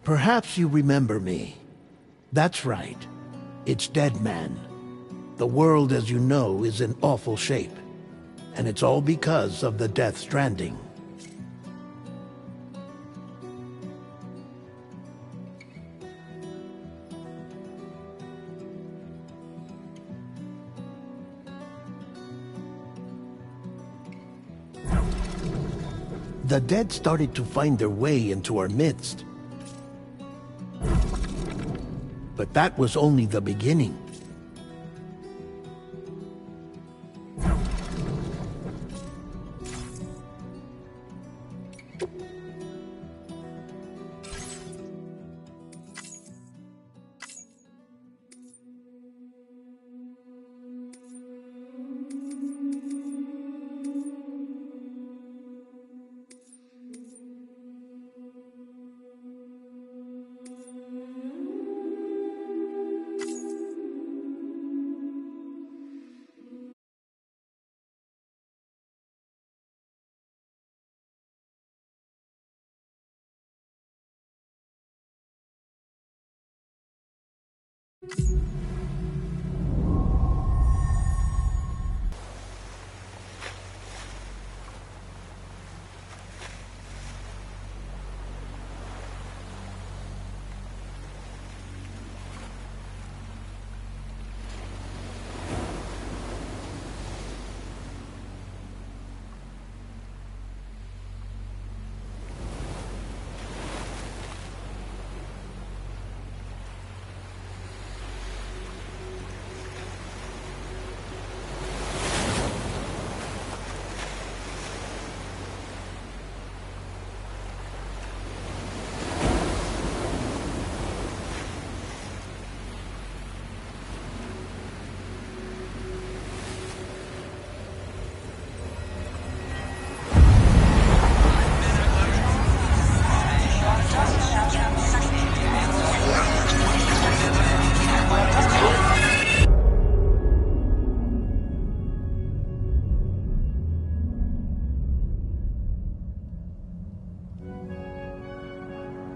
Perhaps you remember me. That's right. It's Deadman. The world, as you know, is in awful shape. And it's all because of the Death Stranding. The dead started to find their way into our midst. But that was only the beginning.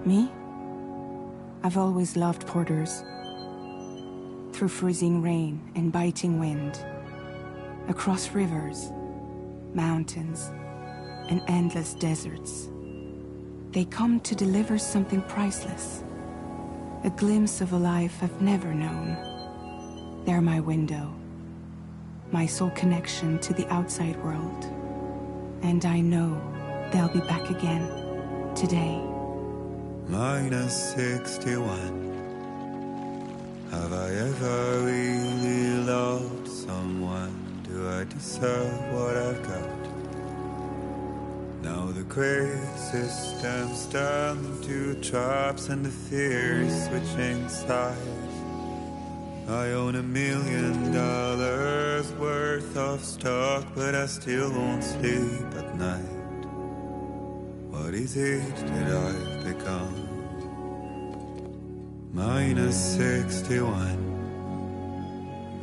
Me? I've always loved porters. Through freezing rain and biting wind, across rivers, mountains, and endless deserts, they come to deliver something priceless. A glimpse of a life I've never known. They're my window, my sole connection to the outside world. And I know they'll be back again, today. -61. Have I ever really loved someone? Do I deserve what I've got? Now the great systems turn into traps and the fear is switching sides. I own $1 million worth of stock, but I still won't sleep at night. What is it that I've become? -61.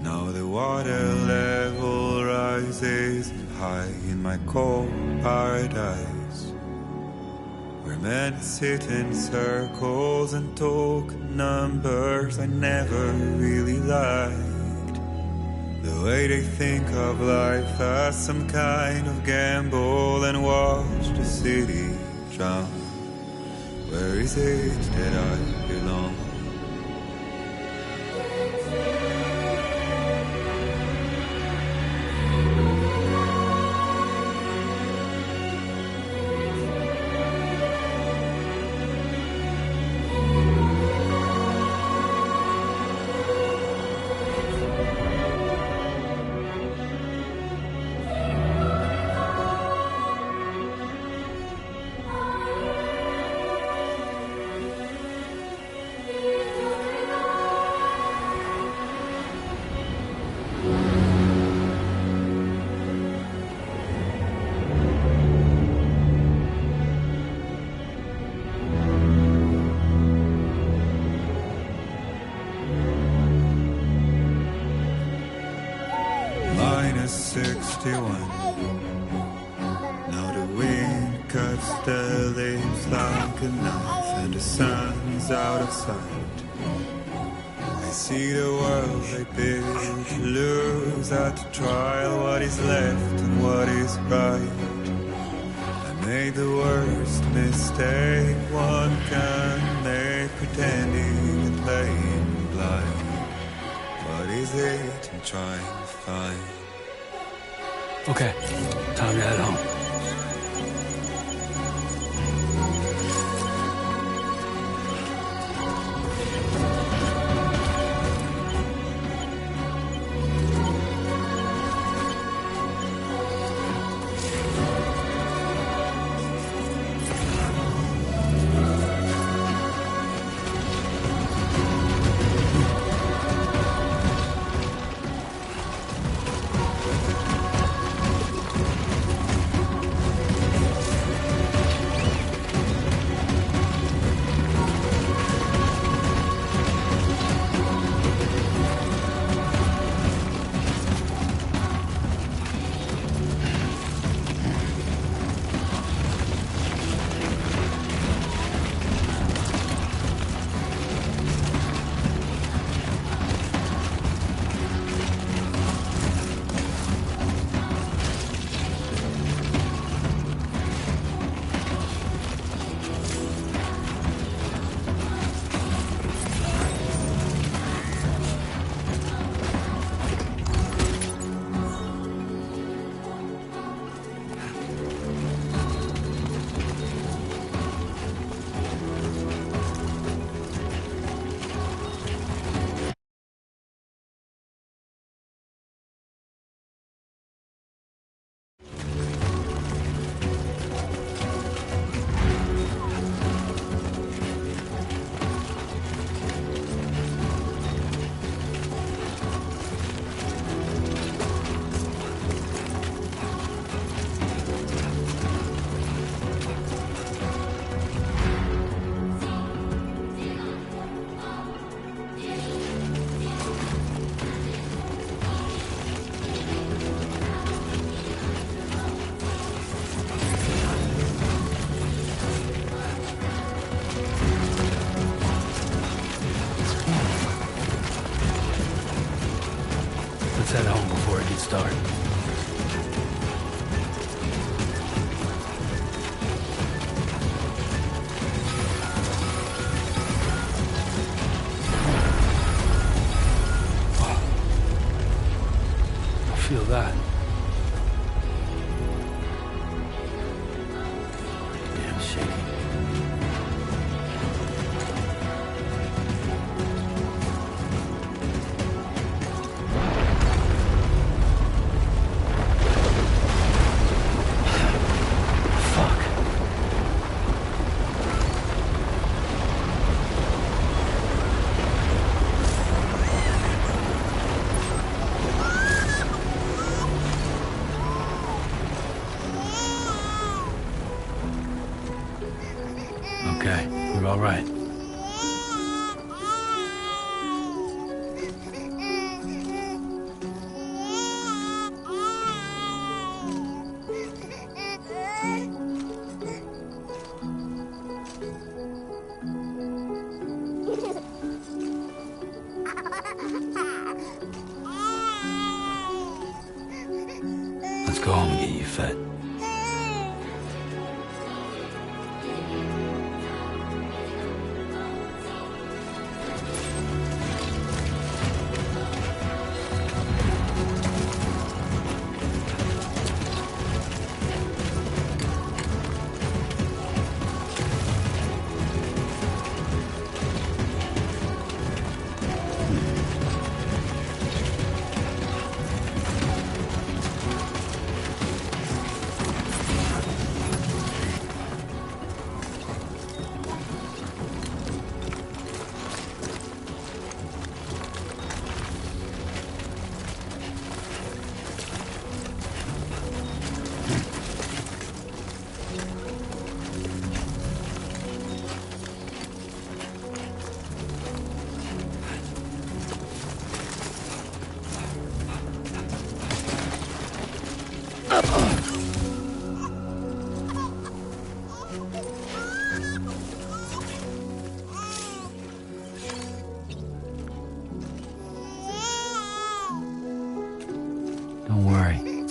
Now the water level rises high in my cold paradise, where men sit in circles and talk numbers I never really liked. The way they think of life as some kind of gamble and watch the city drown. Where is it that I belong? -61. Now the wind cuts the leaves like a knife, and the sun seems out of sight. I see the world they build to lose at the trial, what is left and what is right. I made the worst mistake one can make, pretending and playing blind. What is it I'm trying to find? Okay, time to head home. Let's head home before it gets dark. I feel that. Damn shaky. Okay, you're all right. Let's go home and get you fed.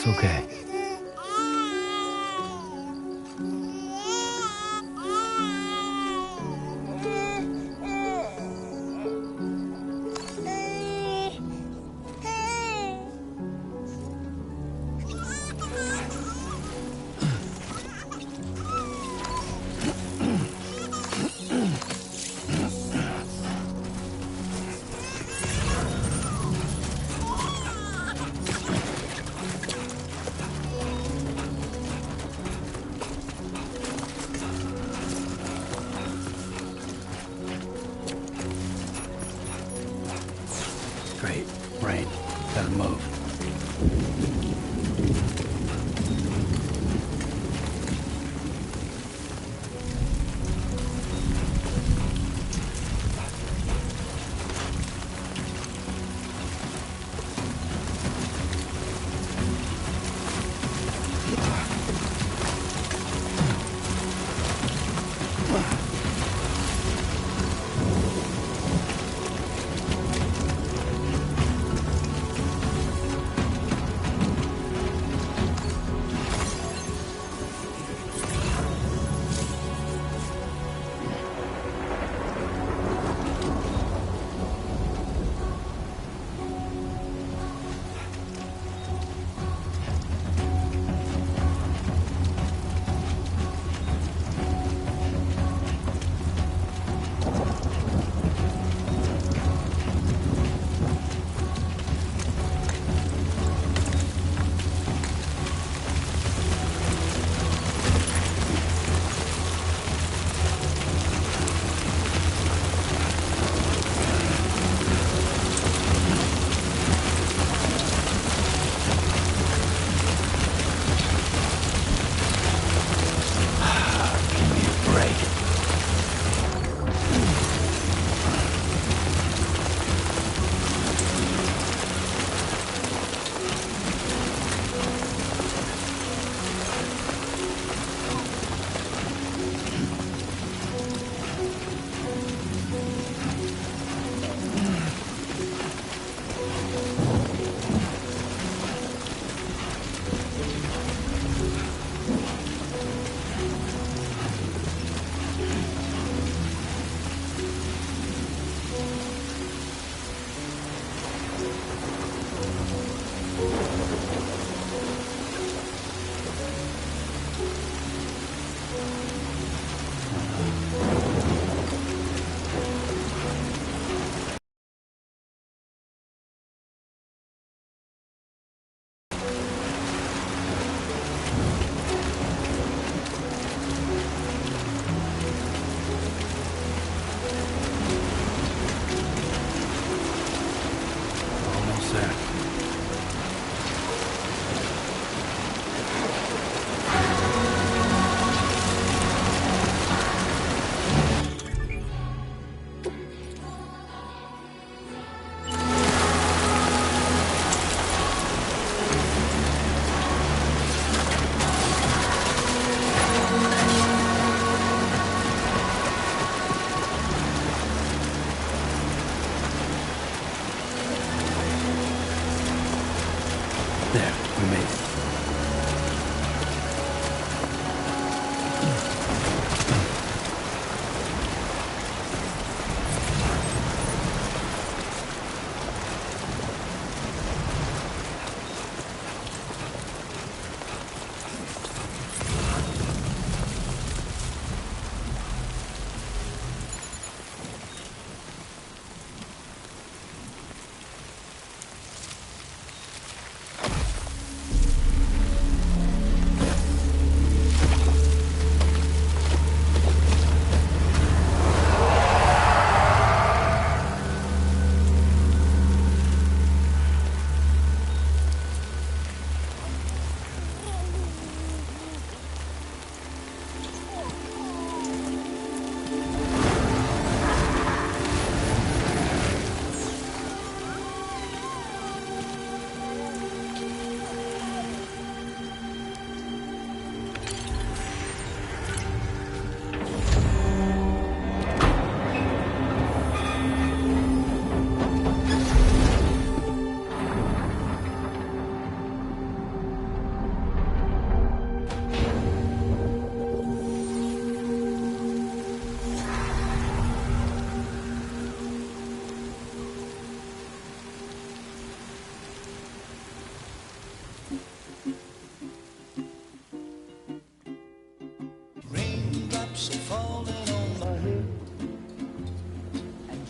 It's okay. Great. Rain. Gotta move.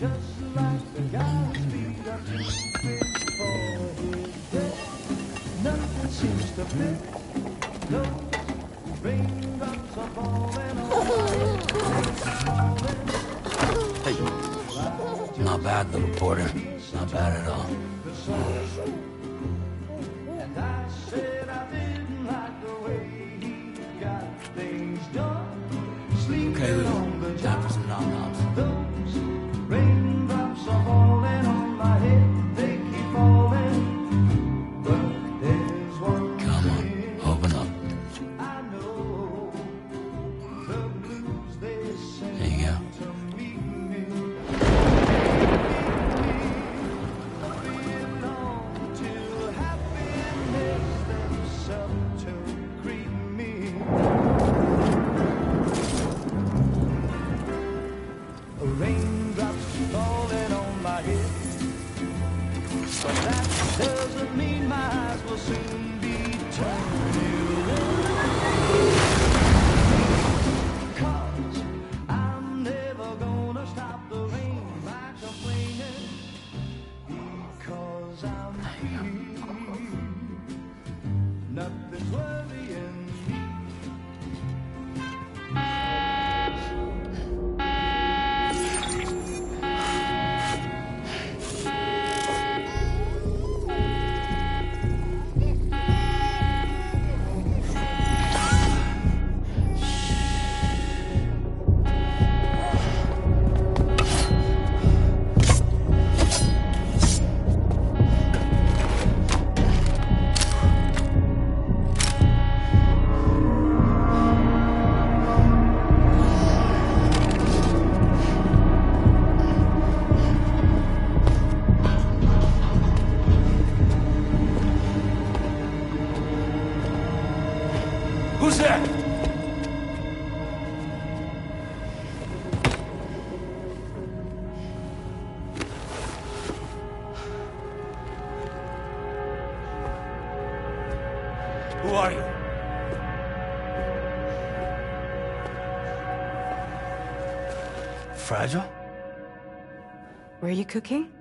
Hey. Not bad, little Porter. Not bad at all. Okay, little. Time for some nom-noms. Raindrops are falling on my head, they keep falling. But there's one Come on, open up. I know, the blues they sing There you go. to meet me. Belong to happiness themselves to greet me. Raindrops falling on my head, but that doesn't mean my eyes will soon be turning red. 'Cause I'm never gonna stop the rain by complaining, because I'm free. Nothing's worrying me. Who's there? Who are you? Fragile? Were you cooking?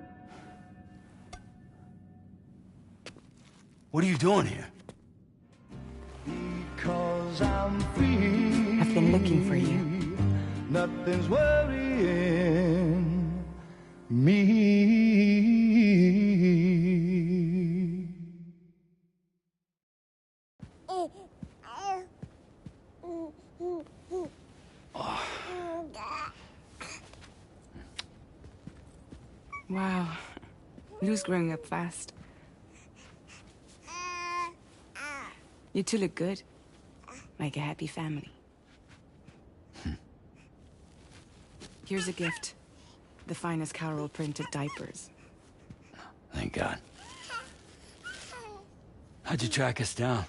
What are you doing here? Because I'm free. I've been looking for you. Nothing's worrying me. Wow. Lou's growing up fast. You two look good. Like a happy family. Here's a gift. The finest Carol printed diapers. Thank God. How'd you track us down?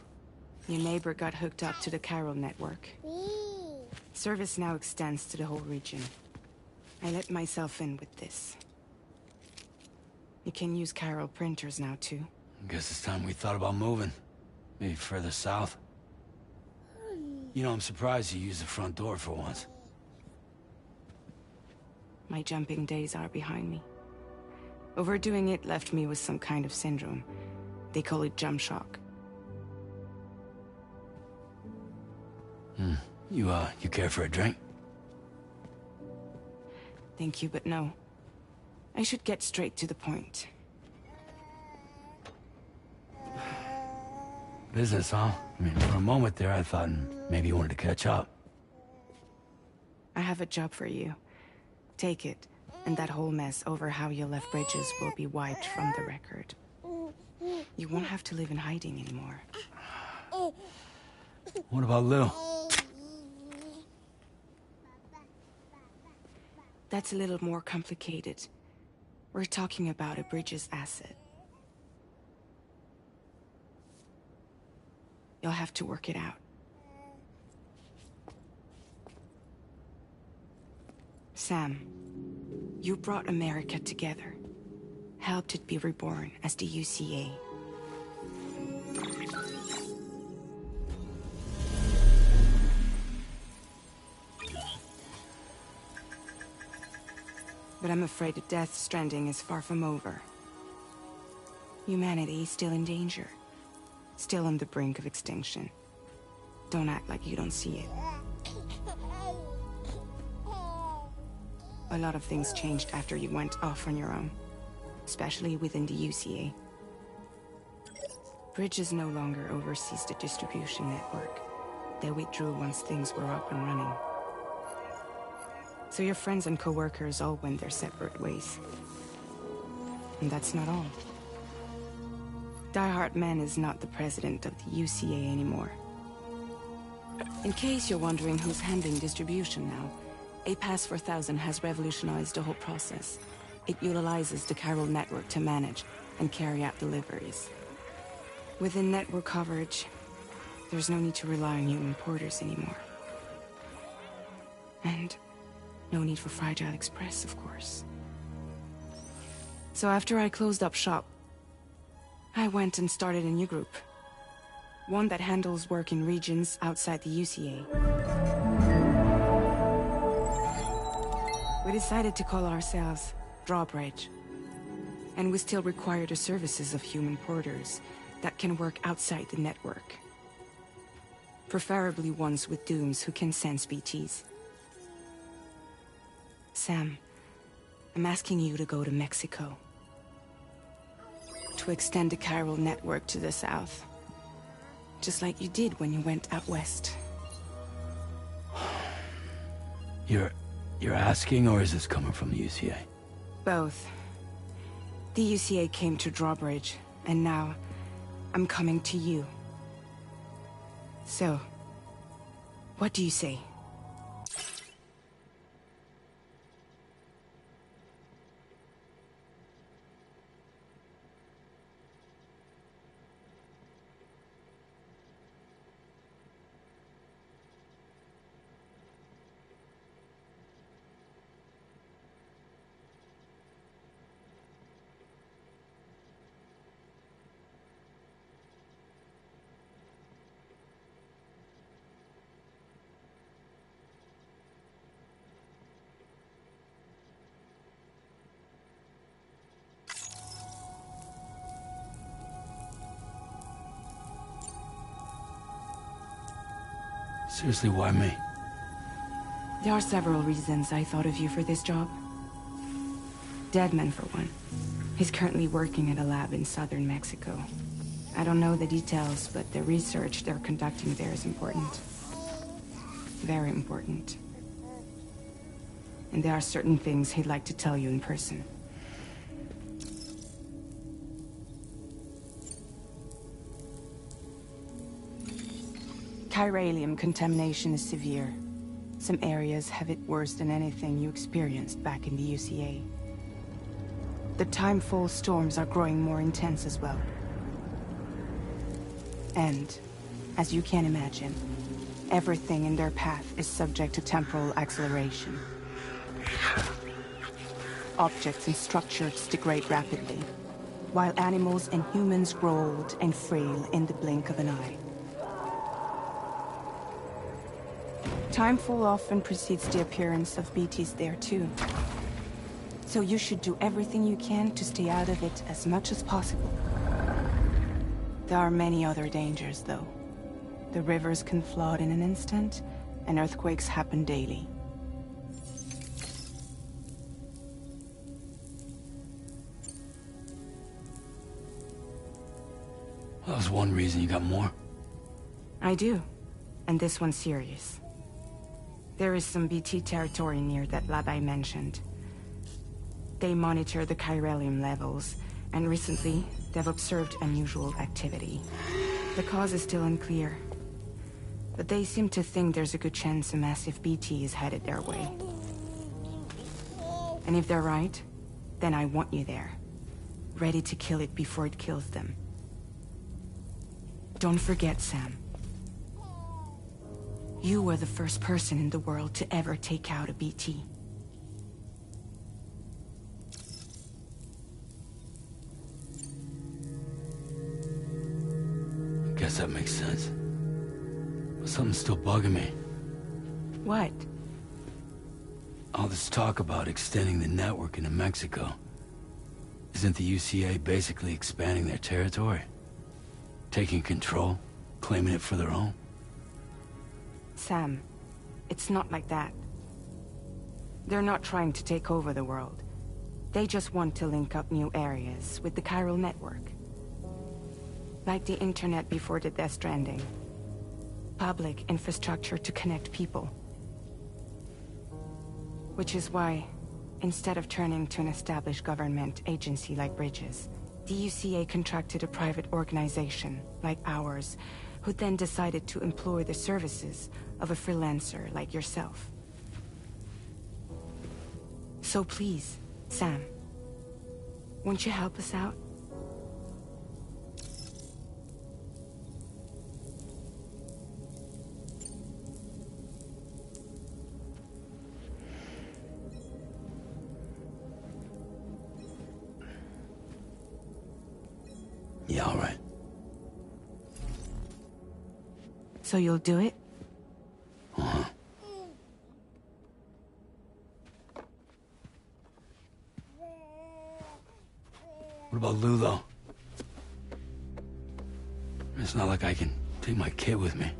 Your neighbor got hooked up to the Carol network. Service now extends to the whole region. I let myself in with this. You can use Carol printers now, too. Guess it's time we thought about moving. Maybe further south. You know, I'm surprised you used the front door for once. My jumping days are behind me. Overdoing it left me with some kind of syndrome. They call it jump shock. You care for a drink? Thank you, but no. I should get straight to the point. Business, huh? I mean, for a moment there, I thought maybe you wanted to catch up. I have a job for you. Take it, and that whole mess over how you left Bridges will be wiped from the record. You won't have to live in hiding anymore. What about Lil? That's a little more complicated. We're talking about a Bridges asset. You'll have to work it out. Sam, you brought America together. Helped it be reborn as the UCA. But I'm afraid that Death Stranding is far from over. Humanity is still in danger. Still on the brink of extinction. Don't act like you don't see it. A lot of things changed after you went off on your own. Especially within the UCA. Bridges no longer oversees the distribution network. They withdrew once things were up and running. So your friends and co-workers all went their separate ways. And that's not all. Die Hartmann is not the president of the UCA anymore. In case you're wondering who's handling distribution now, A Pass 4000 has revolutionized the whole process. It utilizes the chiral network to manage and carry out deliveries. Within network coverage, there's no need to rely on human porters anymore. And no need for Fragile Express, of course. So after I closed up shop, I went and started a new group. One that handles work in regions outside the UCA. We decided to call ourselves Drawbridge. And we still require the services of human porters that can work outside the network. Preferably ones with dooms who can sense BTs. Sam, I'm asking you to go to Mexico. To extend the chiral network to the south. Just like you did when you went out west. You're asking, or is this coming from the UCA? Both. The UCA came to Drawbridge, and now I'm coming to you. So, what do you say? Seriously, why me? There are several reasons I thought of you for this job. Deadman, for one. He's currently working at a lab in southern Mexico. I don't know the details, but the research they're conducting there is important. Very important. And there are certain things he'd like to tell you in person. Chiralium contamination is severe. Some areas have it worse than anything you experienced back in the UCA. The timefall storms are growing more intense as well. And, as you can imagine, everything in their path is subject to temporal acceleration. Objects and structures degrade rapidly, while animals and humans grow old and frail in the blink of an eye. Timefall often precedes the appearance of BTs there too. So you should do everything you can to stay out of it as much as possible. There are many other dangers, though. The rivers can flood in an instant, and earthquakes happen daily. That was one reason. You got more? I do. And this one's serious. There is some BT territory near that lab I mentioned. They monitor the chiralium levels, and recently, they've observed unusual activity. The cause is still unclear, but they seem to think there's a good chance a massive BT is headed their way. And if they're right, then I want you there, ready to kill it before it kills them. Don't forget, Sam. You were the first person in the world to ever take out a BT. I guess that makes sense. But something's still bugging me. What? All this talk about extending the network into Mexico. Isn't the UCA basically expanding their territory? Taking control? Claiming it for their own? Sam, it's not like that. They're not trying to take over the world. They just want to link up new areas with the chiral network. Like the internet before the Death Stranding. Public infrastructure to connect people. Which is why, instead of turning to an established government agency like Bridges, the UCA contracted a private organization, like ours, who then decided to employ the services of a freelancer like yourself. So please, Sam, won't you help us out? Yeah, all right. So you'll do it? Uh-huh. What about Lou, though? It's not like I can take my kid with me.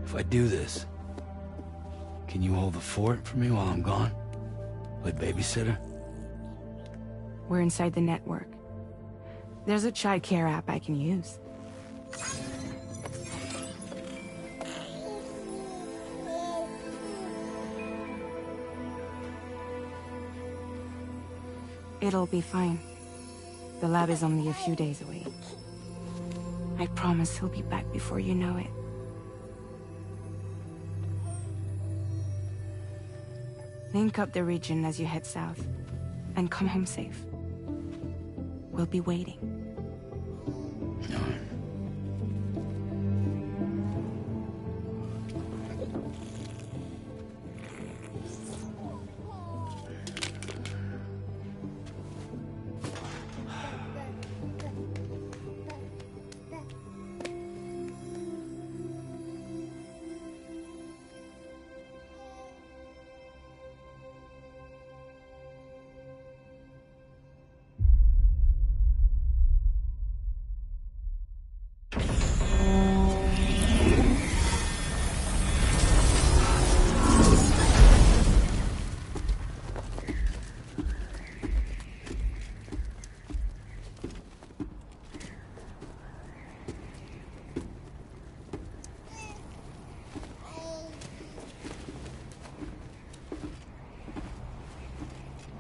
If I do this, can you hold the fort for me while I'm gone? Play babysitter? We're inside the network. There's a child care app I can use. It'll be fine. The lab is only a few days away. I promise he'll be back before you know it. Link up the region as you head south, and come home safe. We'll be waiting. All right.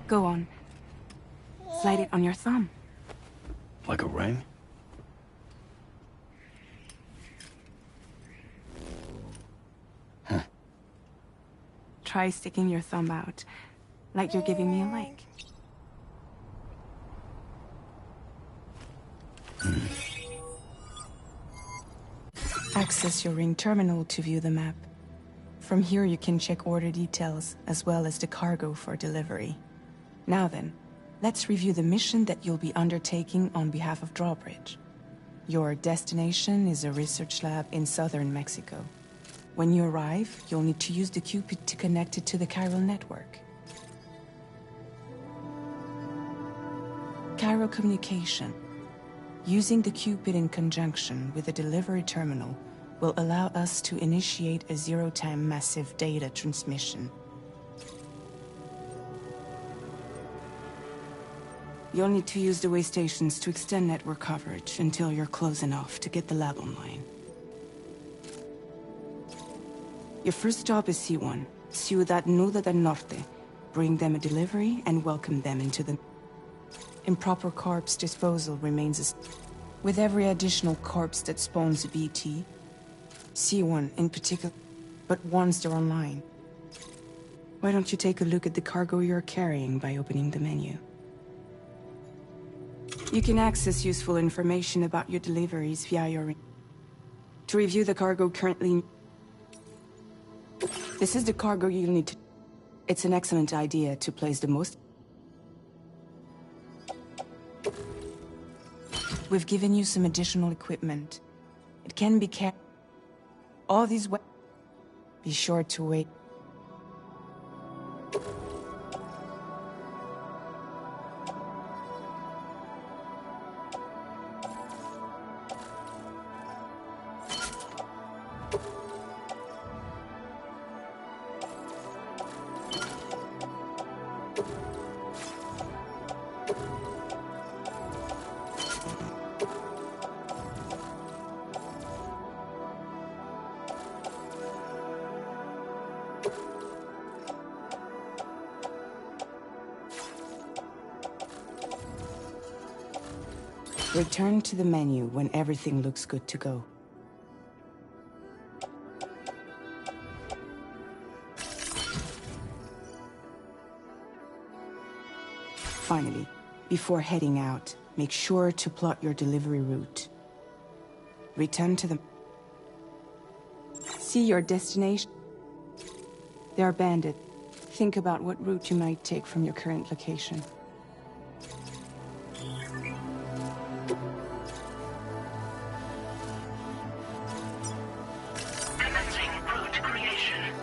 Go on. Slide it on your thumb. Like a ring? Huh. Try sticking your thumb out, like you're giving me a like. Access your ring terminal to view the map. From here you can check order details, as well as the cargo for delivery. Now then, let's review the mission that you'll be undertaking on behalf of Drawbridge. Your destination is a research lab in southern Mexico. When you arrive, you'll need to use the Cupid to connect it to the chiral network. Chiral communication. Using the Cupid in conjunction with the delivery terminal will allow us to initiate a zero-time massive data transmission. You'll need to use the way stations to extend network coverage until you're close enough to get the lab online. Your first stop is C1, Ciudad Nuda del Norte. Bring them a delivery and welcome them into the... Improper corpse disposal remains as... With every additional corpse that spawns a BT, C1 in particular, but once they're online. Why don't you take a look at the cargo you're carrying by opening the menu? You can access useful information about your deliveries via your ring. To review the cargo currently... This is the cargo you'll need to... It's an excellent idea to place the most... We've given you some additional equipment. It can be carried... All these Be sure to wait. Return to the menu when everything looks good to go. Finally, before heading out, make sure to plot your delivery route. Return to the... See your destination. They are banded. Think about what route you might take from your current location. Commencing route creation.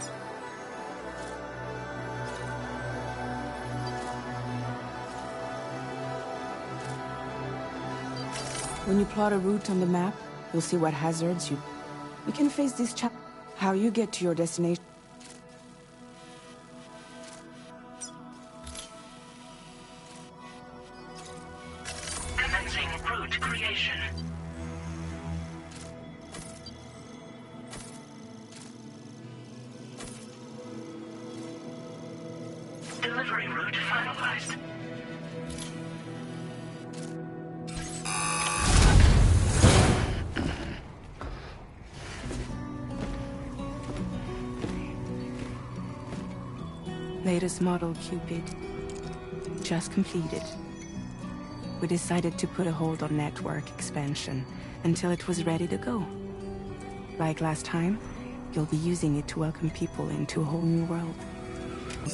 When you plot a route on the map, you'll see what hazards you... We can face this challenge. How you get to your destination. Commencing route creation. Delivery route finalized. Latest model Cupid. Just completed. We decided to put a hold on network expansion until it was ready to go. Like last time, you'll be using it to welcome people into a whole new world.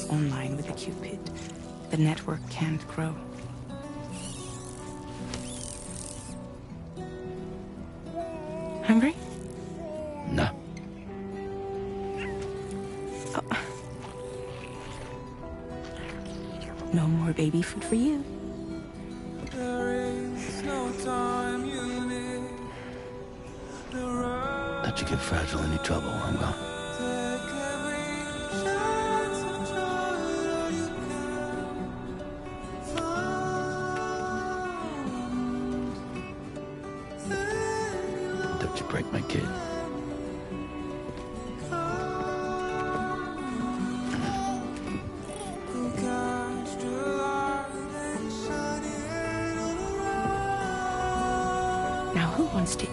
Online with the Cupid, the network can't grow. Hungry? No. No more baby food for you. Let you get fragile any trouble, I'm gone. Don't you break my kid. Now who wants to eat?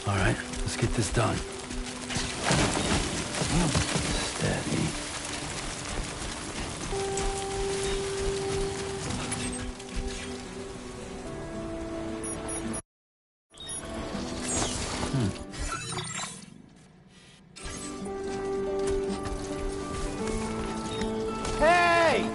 All right, let's get this done. Steady. Hey!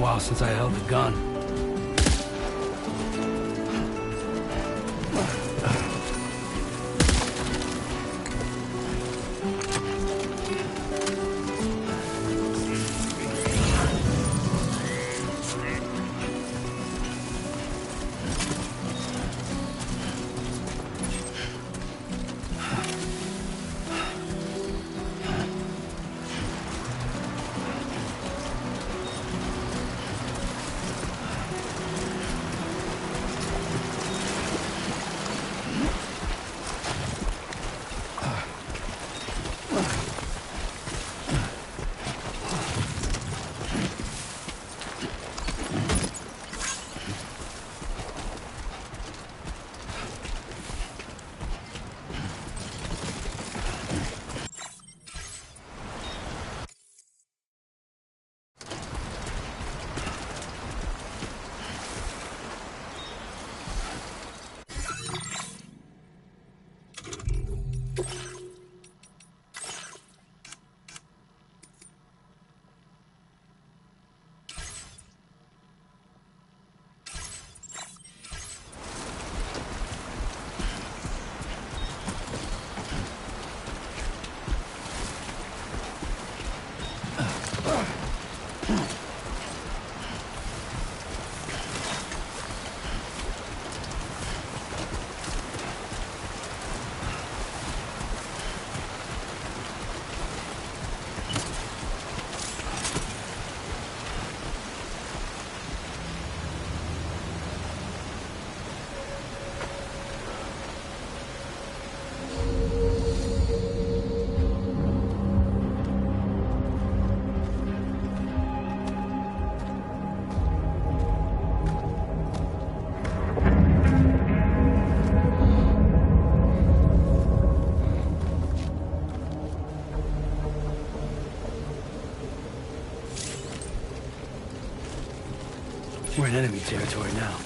while since I held a gun. We're in enemy territory now.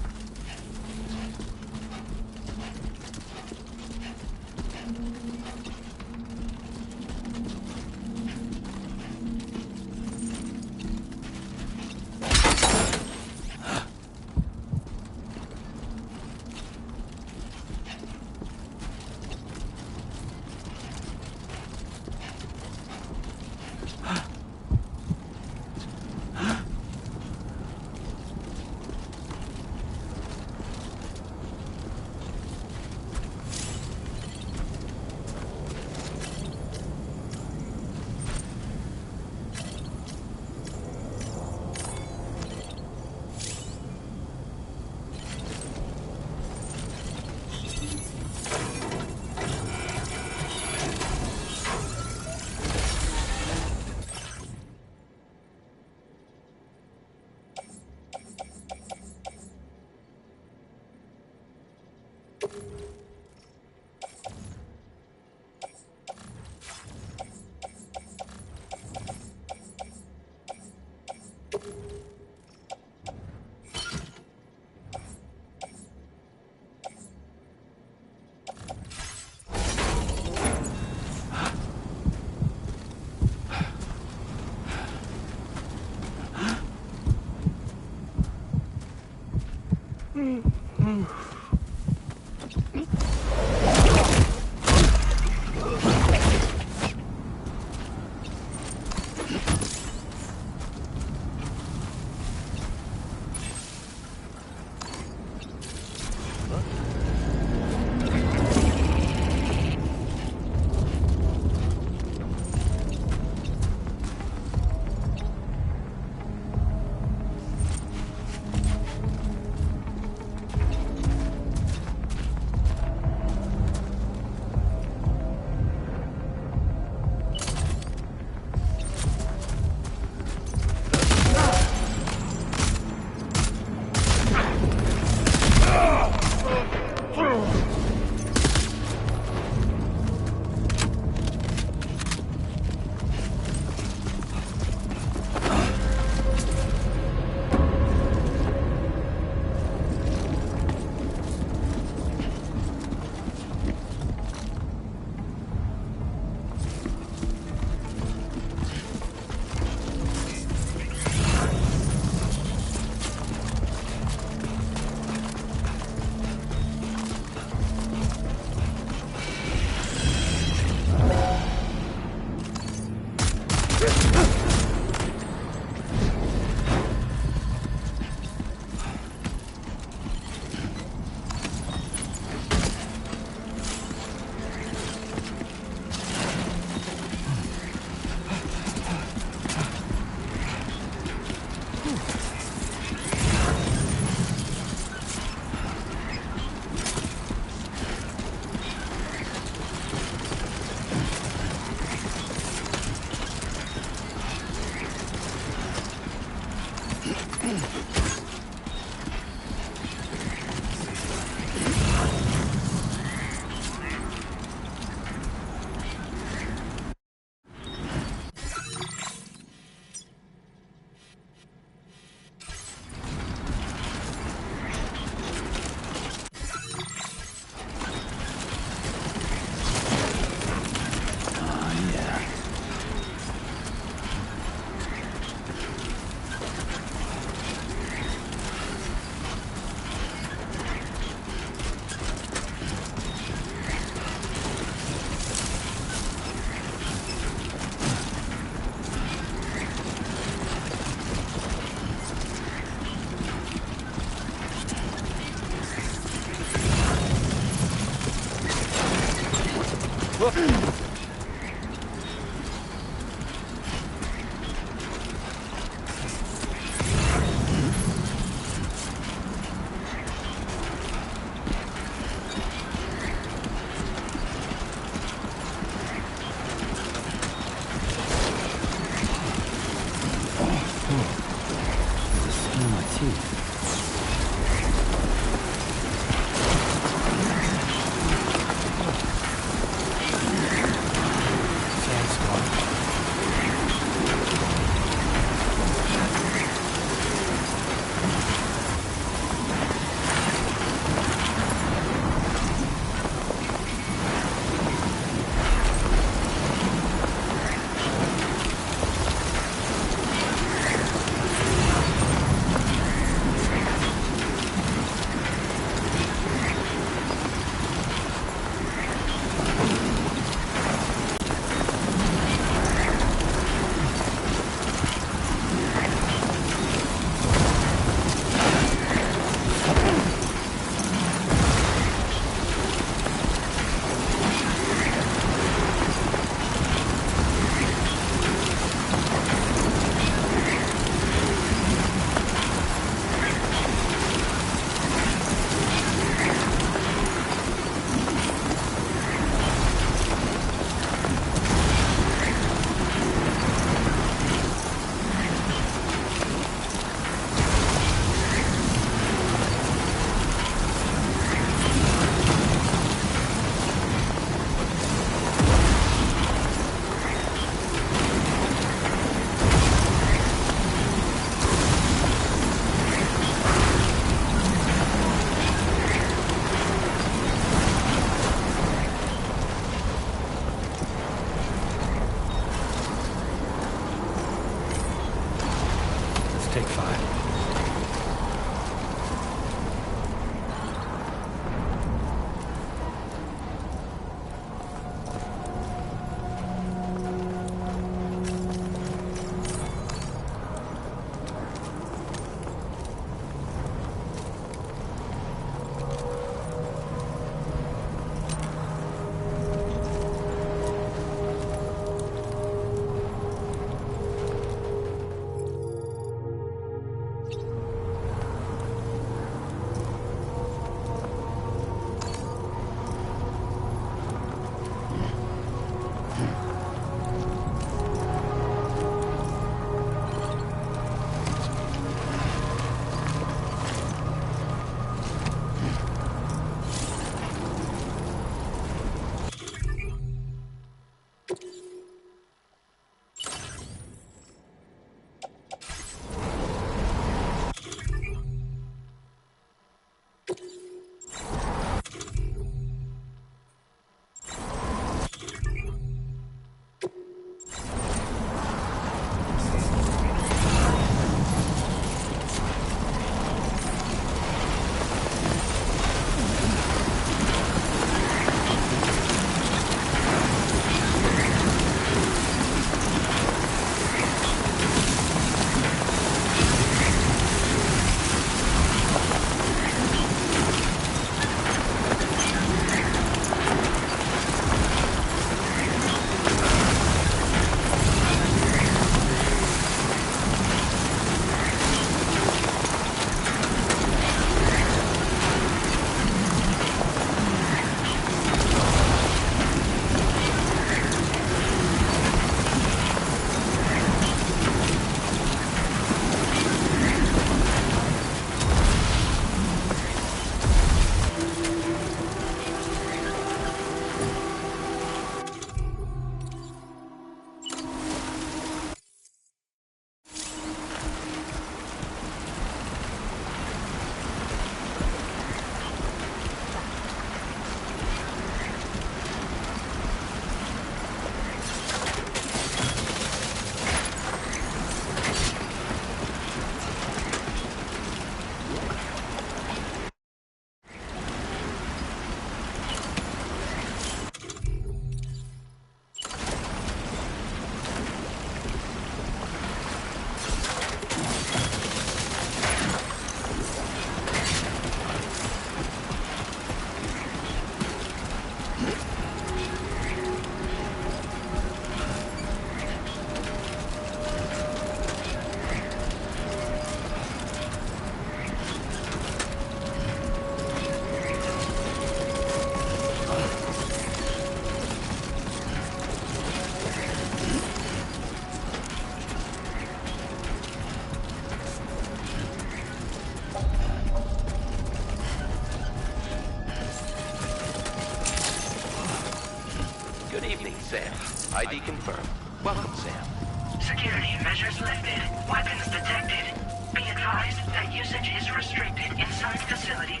Good evening, Sam. ID confirmed. Welcome, Sam. Security measures lifted. Weapons detected. Be advised that usage is restricted inside facility.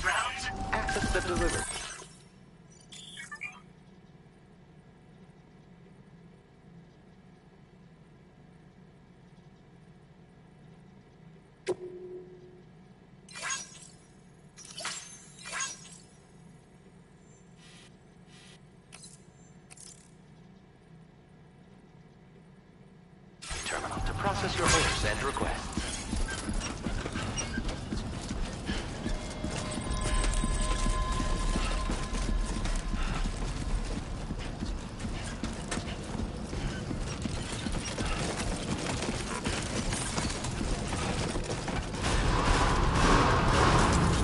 Rounds. Access the delivery. Terminal to process your orders and requests.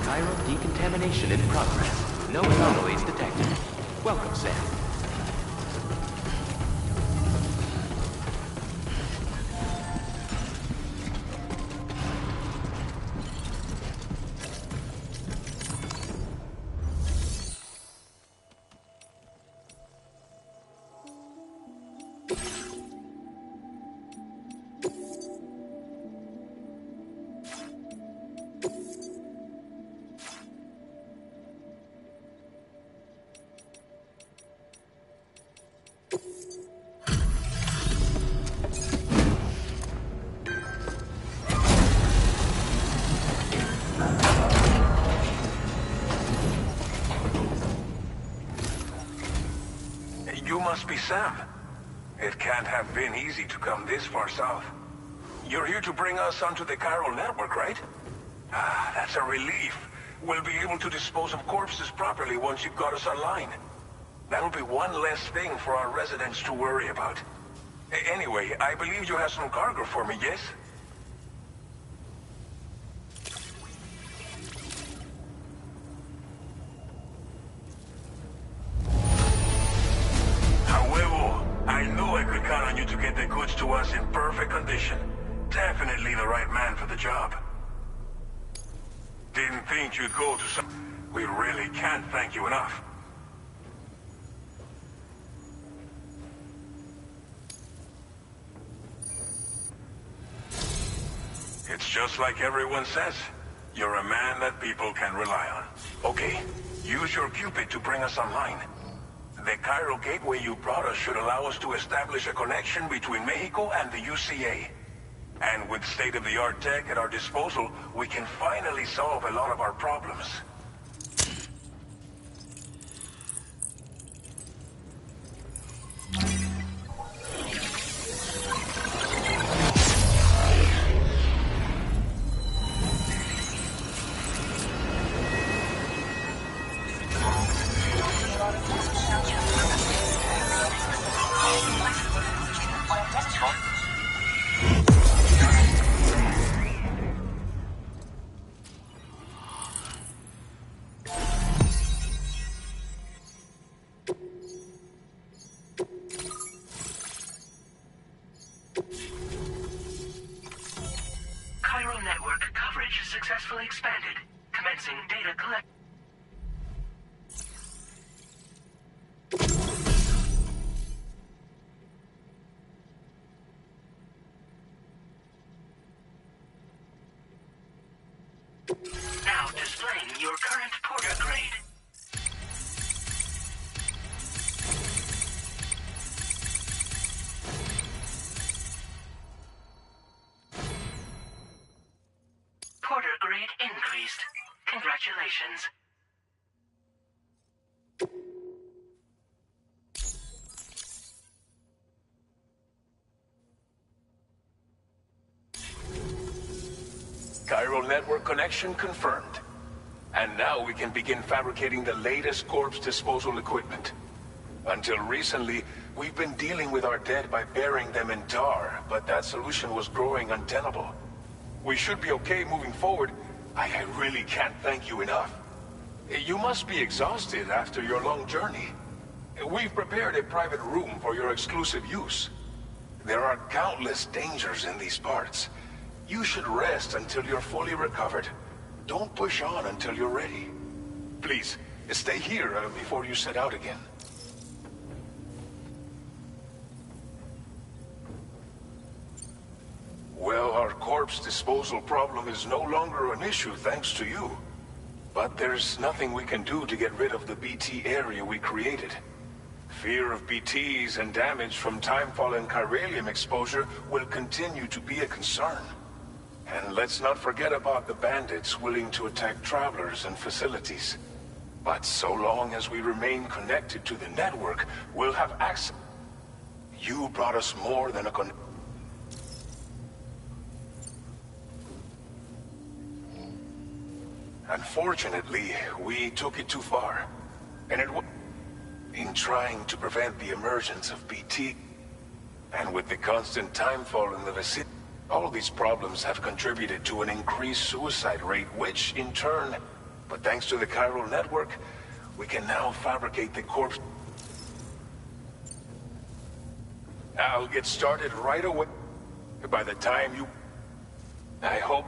Cairo decontamination in progress. No anomalies detected. Welcome, Sam. You must be Sam. It can't have been easy to come this far south. You're here to bring us onto the Chiral network, right? Ah, that's a relief. We'll be able to dispose of corpses properly once you've got us online. That'll be one less thing for our residents to worry about. Anyway, I believe you have some cargo for me, yes? I knew I could count on you to get the goods to us in perfect condition. Definitely the right man for the job. Didn't think you'd go to some... We really can't thank you enough. It's just like everyone says. You're a man that people can rely on. Okay, use your Cupid to bring us online. The Cairo gateway you brought us should allow us to establish a connection between Mexico and the UCA. And with state-of-the-art tech at our disposal, we can finally solve a lot of our problems. Cairo network coverage successfully expanded. Commencing data collect. Now displaying your current Porter grade. Porter grade increased. Congratulations. Chiral network connection confirmed. And now we can begin fabricating the latest corpse disposal equipment. Until recently, we've been dealing with our dead by burying them in tar, but that solution was growing untenable. We should be okay moving forward. I really can't thank you enough. You must be exhausted after your long journey. We've prepared a private room for your exclusive use. There are countless dangers in these parts. You should rest until you're fully recovered. Don't push on until you're ready. Please, stay here before you set out again. Well, our corpse disposal problem is no longer an issue thanks to you. But there's nothing we can do to get rid of the BT area we created. Fear of BTs and damage from timefall and chiralium exposure will continue to be a concern. And let's not forget about the bandits willing to attack travelers and facilities. But so long as we remain connected to the network, we'll have access. You brought us more than a Unfortunately, we took it too far. And it was in trying to prevent the emergence of BT. And with the constant timefall in the vicinity, all these problems have contributed to an increased suicide rate, which in turn, but thanks to the chiral network, we can now fabricate the corpse. I'll get started right away. By the time you... I hope